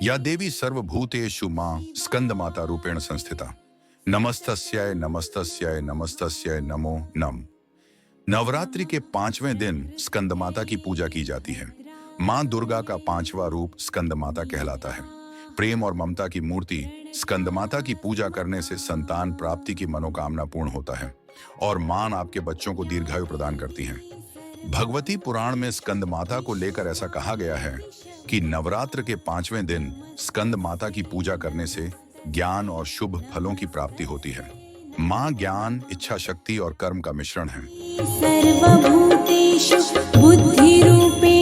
या देवी सर्वभूतेषु मां स्कंद माता रूपेण संस्थिता। नमस्तस्याय नमस्तस्याय नमस्तस्याय नमो नम। नवरात्रि के 5वें दिन स्कंद माता की पूजा की जाती है। मां दुर्गा का 5वां रूप स्कंद माता कहलाता है। प्रेम और ममता की मूर्ति स्कंद माता की पूजा करने से संतान प्राप्ति की मनोकामना पूर्ण होता है और मां आपके बच्चों को दीर्घायु प्रदान करती हैं। भगवती पुराण में स्कंद माता को लेकर ऐसा कहा गया है कि नवरात्र के 5वें दिन स्कंद माता की पूजा करने से ज्ञान और शुभ फलों की प्राप्ति होती है। मां ज्ञान, इच्छा शक्ति और कर्म का मिश्रण है। सर्वभूतेषु बुद्धिरूपेण